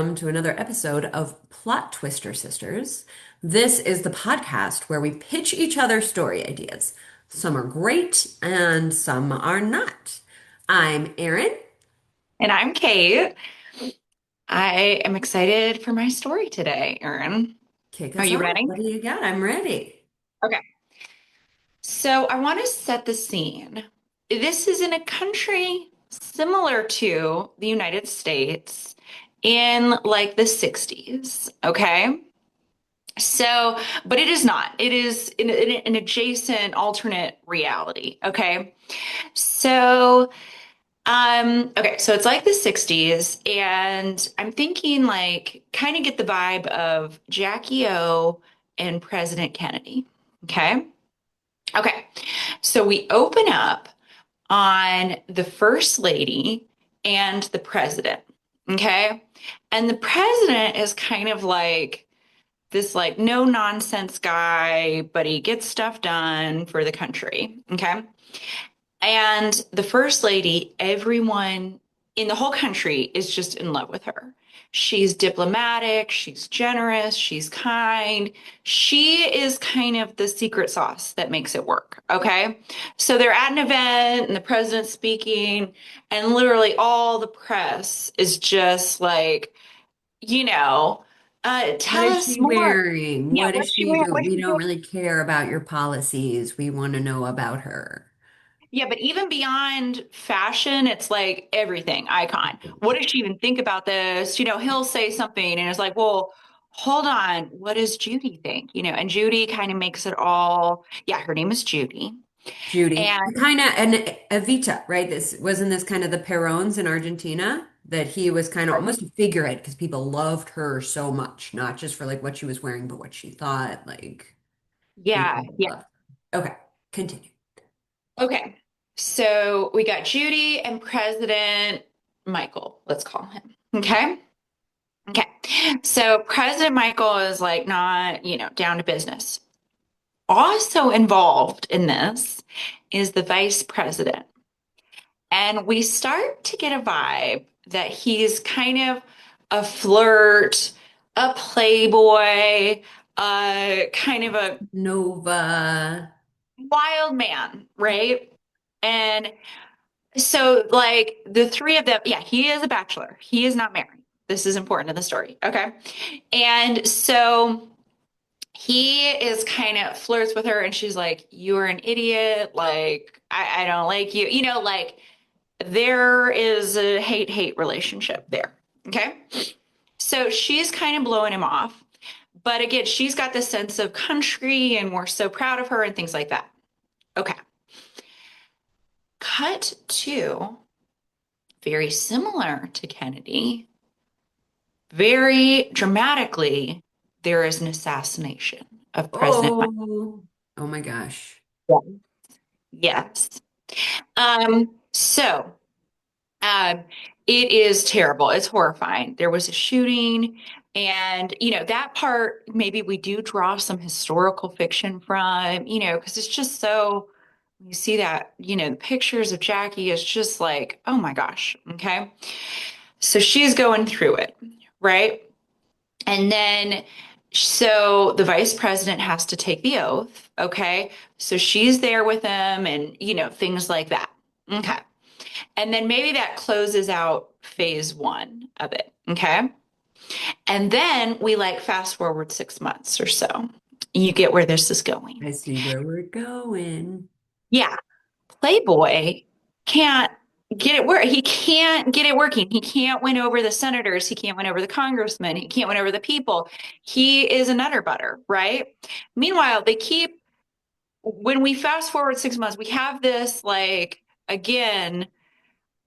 To another episode of Plot Twister Sisters. This is the podcast where we pitch each other story ideas. Some are great and some are not. I'm Erin. And I'm Kate. I am excited for my story today, Erin. Kick Are us you off. ready? What do you got? I'm ready. Okay. So I want to set the scene. This is in a country similar to the United States in like the 60s. Okay. So, but it is not. It is in an adjacent alternate reality. Okay. So, okay, so it's like the 60s, and I'm thinking like kind of get the vibe of Jackie O and President Kennedy. Okay. Okay. So we open up on the First Lady and the President. Okay. And the president is kind of like this like no nonsense guy, but he gets stuff done for the country. Okay. And the first lady, everyone in the whole country is just in love with her. She's diplomatic, she's generous, she's kind. She is kind of the secret sauce that makes it work. Okay. So they're at an event and the president's speaking, and literally all the press is just like, you know, What tell is us she more. wearing? Yeah, What is what's she she wearing? doing? What's We she don't doing? really care about your policies. We want to know about her. Yeah, but even beyond fashion, it's like everything, icon. What does she even think about this? He'll say something and it's like, well, hold on, what does Judy think? And Judy kind of makes it all, yeah, her name is Judy. Judy, And kind of, and Evita, right? This wasn't this kind of the Perones in Argentina that he was kind of almost a figurehead because people loved her so much, not just for like what she was wearing, but what she thought. Like yeah, people yeah. loved her. Okay, continue. Okay. So we got Judy and President Michael, let's call him. Okay. Okay. So President Michael is like not, down to business. Also involved in this is the vice president. And we start to get a vibe that he's kind of a flirt, a playboy, kind of a Nova. wild man, right? And so, like, the three of them, yeah, he is a bachelor. He is not married. This is important to the story. Okay. And so he is kind of flirts with her, and she's like, "You're an idiot. Like, I don't like you." Like, there is a hate relationship there. Okay. So she's kind of blowing him off. But again, she's got this sense of country and we're so proud of her and things like that. Okay. Cut to very similar to Kennedy, very dramatically, there is an assassination of President Mike. Oh, oh my gosh. Yeah. Yes. So Um, it is terrible. It's horrifying. There was a shooting, and that part maybe we do draw some historical fiction from, because it's just so you see that, the pictures of Jackie is just like, oh my gosh. Okay. So she's going through it, right? And then so the vice president has to take the oath. Okay. So she's there with him and, things like that. Okay. And then maybe that closes out phase one of it. Okay. And then we like fast forward 6 months or so. You get where this is going. I see where we're going. Yeah. Playboy can't get it work. He can't get it working. He can't win over the senators. He can't win over the congressmen. He can't win over the people. He is a nutter butter, right? Meanwhile, when we fast forward 6 months, we have this like, again,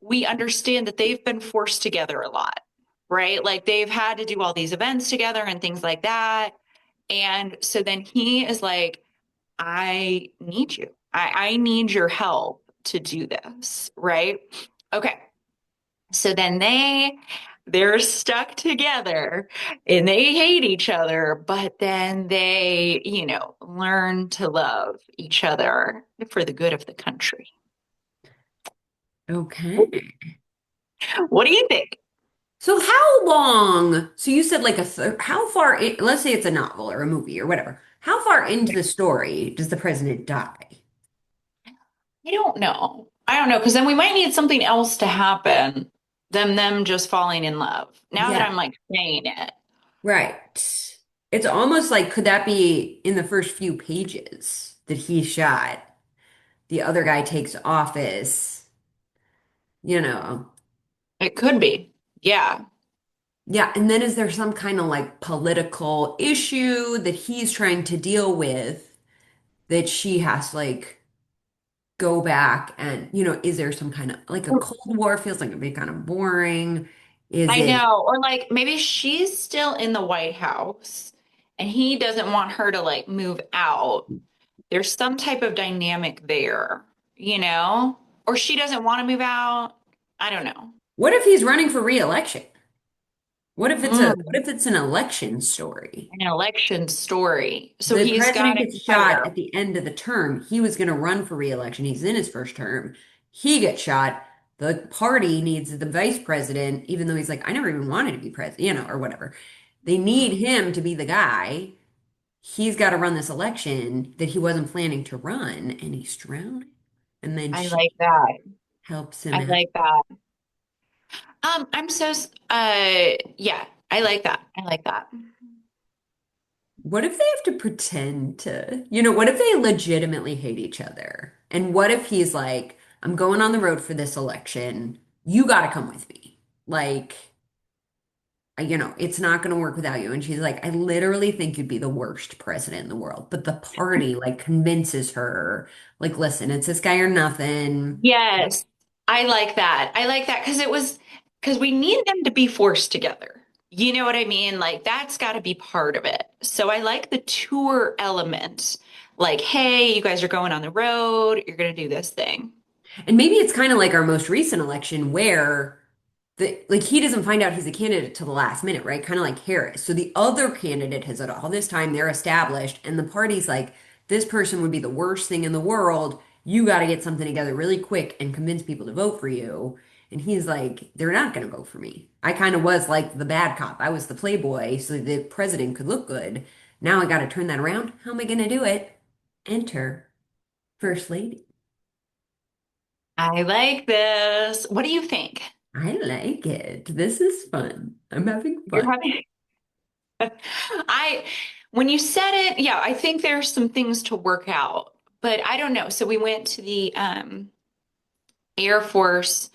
we understand that they've been forced together a lot, right? Like they've had to do all these events together and things like that. And so then he is like, I need you. I need your help to do this, right? Okay. So then they're stuck together and they hate each other, but then they, learn to love each other for the good of the country. Okay. What do you think? So how long? So you said like a third, how far let's say it's a novel or a movie or whatever. How far into the story does the president die? I don't know. I don't know, because then we might need something else to happen than them just falling in love. Now that Yeah, I'm like saying it, right. It's almost like could that be in the first few pages that he shot? The other guy takes office, you know. it could be. Yeah. Yeah, and then is there some kind of like political issue that he's trying to deal with that she has to like go back and, is there some kind of like a Cold War feels like it'd be kind of boring? Is I it know. Or like maybe she's still in the White House and he doesn't want her to like move out. There's some type of dynamic there, you know? Or she doesn't want to move out. I don't know. what if he's running for re-election? What Mm, if it's an election story? an election story. So The he's got president a gets shot competitor. at the end of the term. He was going to run for re-election. He's in his first term. He gets shot. The party needs the vice president, even though he's like, I never even wanted to be president, or whatever. They need Mm, him to be the guy. He's got to run this election that he wasn't planning to run, and he's drowning. And then I she like that. helps him I out. like that. Yeah, I like that. I like that. What if they have to pretend to, what if they legitimately hate each other? And what if he's like, I'm going on the road for this election. You got to come with me. Like, it's not going to work without you. And she's like, I literally think you'd be the worst president in the world. But the party like convinces her, like, listen, it's this guy or nothing. Yes, I like that. I like that because we need them to be forced together. You know what I mean? Like that's got to be part of it. So I like the tour element. Like, hey, you guys are going on the road. You're going to do this thing. And maybe it's kind of like our most recent election where he doesn't find out he's a candidate till the last minute, right? Kind of like Harris. So the other candidate has had all this time, they're established, and the party's like, this person would be the worst thing in the world. You got to get something together really quick and convince people to vote for you. And he's like, they're not going to vote for me. I kind of was like the bad cop. I was the playboy so the president could look good. Now I got to turn that around. How am I going to do it? Enter First Lady. I like this. What do you think? I like it. This is fun. I'm having You're fun. having I when you said it, yeah, I think there's some things to work out, but I don't know. So we went to the Air Force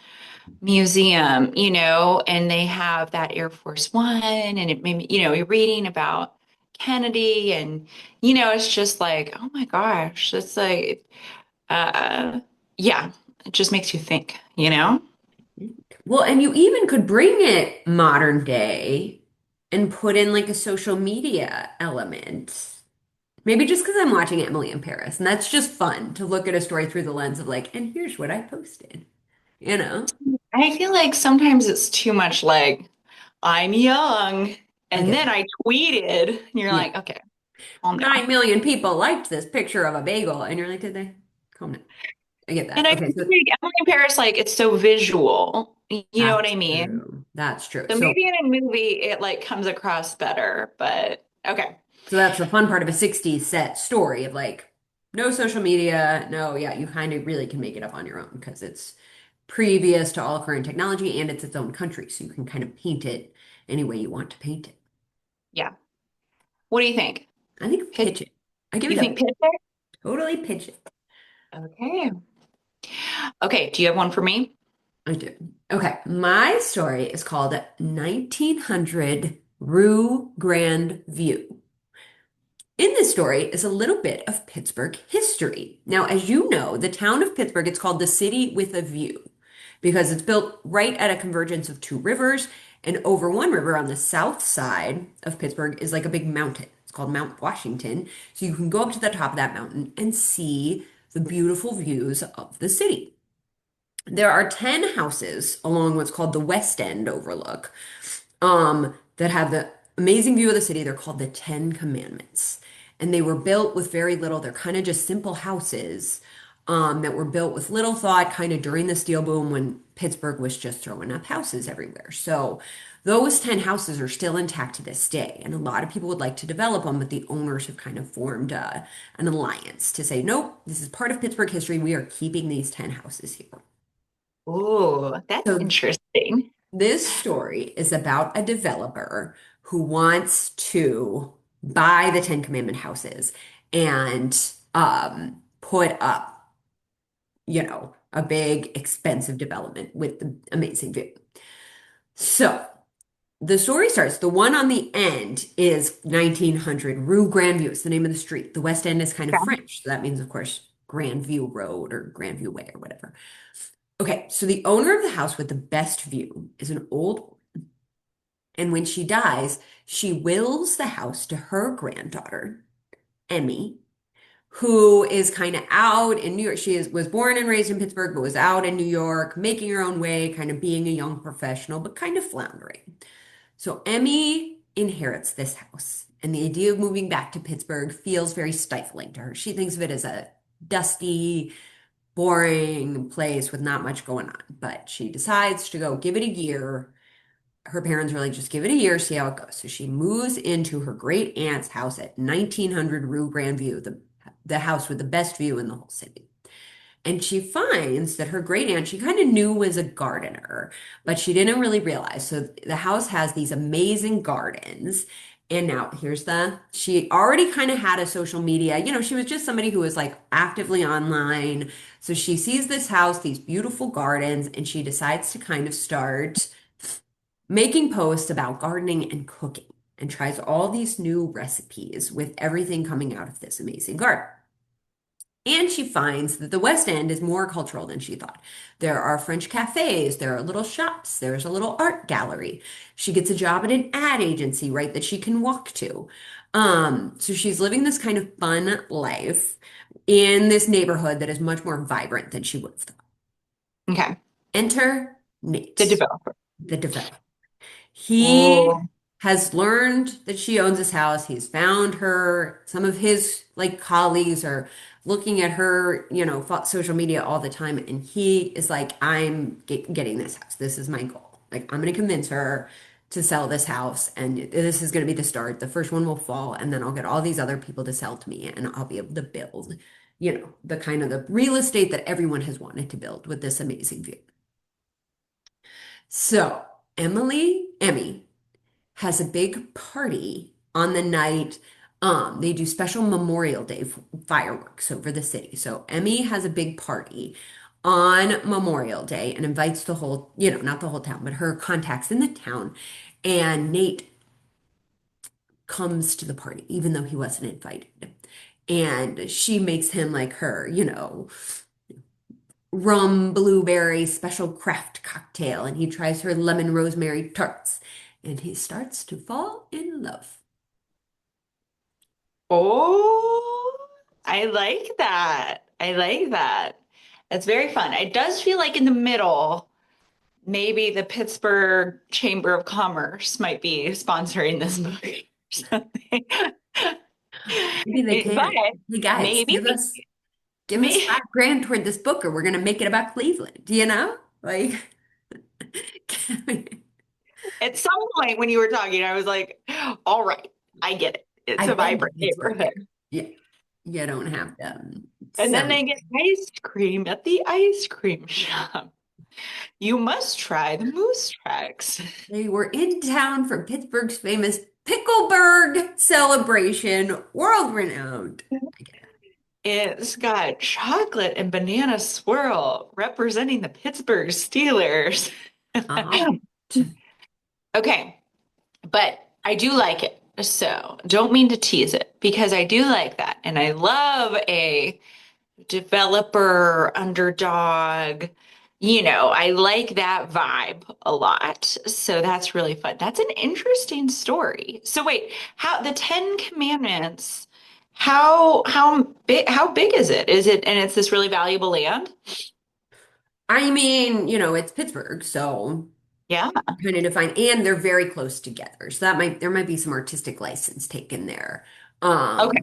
Museum, and they have that Air Force One, and it made me, you're reading about Kennedy, and it's just like, oh my gosh, it's like, uh, yeah, it just makes you think. Well, and you even could bring it modern day and put in like a social media element. Maybe just because I'm watching Emily in Paris, and that's just fun to look at a story through the lens of like, and here's what I posted, you know? I feel like sometimes it's too much like, I'm young, I and get then that. I tweeted, and you're Yeah. like, okay, calm down. 9 million people liked this picture of a bagel, and you're like, did they? Calm down. I get And that. I Okay, feel so like Emily in Paris, like, it's so visual. You know what that's I mean? true. That's true. So So maybe in a movie it like comes across better, but okay. So that's the fun part of a 60s set story of like no social media, no, yeah, you kind of really can make it up on your own because it's previous to all current technology and it's its own country. So you can kind of paint it any way you want to paint it. Yeah. What do you think? I think Pitch, pitch it. I give you it think a pitch it? totally pitch it. Okay. Okay. Do you have one for me? I do. Okay, my story is called 1900 Rue Grand View. In this story is a little bit of Pittsburgh history. Now, as you know, the town of Pittsburgh, it's called the city with a view because it's built right at a convergence of two rivers. And over one river on the south side of Pittsburgh is like a big mountain. It's called Mount Washington. So you can go up to the top of that mountain and see the beautiful views of the city. There are 10 houses along what's called the West End overlook that have the amazing view of the city. They're called the Ten Commandments. And they were built with very little. They're kind of just simple houses. that were built with little thought kind of during the steel boom when Pittsburgh was just throwing up houses everywhere. So those 10 houses are still intact to this day. And a lot of people would like to develop them, but the owners have kind of formed an alliance to say, nope, this is part of Pittsburgh history. We are keeping these 10 houses here. Oh, that's So interesting. this story is about a developer who wants to buy the Ten Commandment houses and put up, a big, expensive development with the amazing view. So the story starts. The one on the end is 1900 Rue Grandview. It's the name of the street. The West End is kind of Okay. French. So that means, of course, Grandview Road or Grandview Way or whatever. Okay, so the owner of the house with the best view is an old, and when she dies, she wills the house to her granddaughter, Emmy, who is kind of out in New York. Was born and raised in Pittsburgh, but was out in New York, making her own way, kind of being a young professional, but kind of floundering. So Emmy inherits this house, and the idea of moving back to Pittsburgh feels very stifling to her. She thinks of it as a dusty, boring place with not much going on, but she decides to go give it a year. Her parents were like, just give it a year, see how it goes. So she moves into her great aunt's house at 1900 Rue Grandview, the house with the best view in the whole city. And she finds that her great aunt, she kind of knew was a gardener, but she didn't really realize. So the house has these amazing gardens. And now she already kind of had a social media. She was just somebody who was like actively online. So she sees this house, these beautiful gardens, and she decides to kind of start making posts about gardening and cooking and tries all these new recipes with everything coming out of this amazing garden. And she finds that the West End is more cultural than she thought. There are French cafes, there are little shops, there's a little art gallery. She gets a job at an ad agency, right, that she can walk to. So she's living this kind of fun life in this neighborhood that is much more vibrant than she would have thought. Okay. Enter The Nate, developer. the developer. He Oh, has learned that she owns this house. He's found her. Some of his like colleagues are looking at her, social media all the time, and he is like, "I'm getting this house. This is my goal. Like, I'm going to convince her to sell this house, and this is going to be the start. The first one will fall, and then I'll get all these other people to sell to me, and I'll be able to build, the kind of the real estate that everyone has wanted to build with this amazing view." So Emmy has a big party on the night. They do special Memorial Day fireworks over the city. So Emmy has a big party on Memorial Day and invites the whole, not the whole town, but her contacts in the town. And Nate comes to the party, even though he wasn't invited. And she makes him like her, rum blueberry special craft cocktail, and he tries her lemon rosemary tarts, and he starts to fall in love. oh, I like that. I like that. That's very fun. It does feel like in the middle, maybe the Pittsburgh Chamber of Commerce might be sponsoring this book or something. Maybe they But can. Hey guys, maybe, give us maybe 5 grand toward this book, or we're gonna make it about Cleveland. Like at some point when you were talking, I was like, all right, I get it. It's a I've been to vibrant Pittsburgh. neighborhood. Yeah, you don't have to And then sell. they get ice cream at the ice cream shop. You must try the moose tracks. They were in town for Pittsburgh's famous Pickleberg celebration, world renowned. I get It's got chocolate and banana swirl representing the Pittsburgh Steelers. it. Okay, but I do like it. So don't mean to tease it because I do like that. And I love a developer underdog. I like that vibe a lot. So that's really fun. That's an interesting story. So wait, how the Ten Commandments, how big is it? Is it and it's this really valuable land? I mean, it's Pittsburgh, so Yeah. kind of define, and they're very close together. So there might be some artistic license taken there. Okay.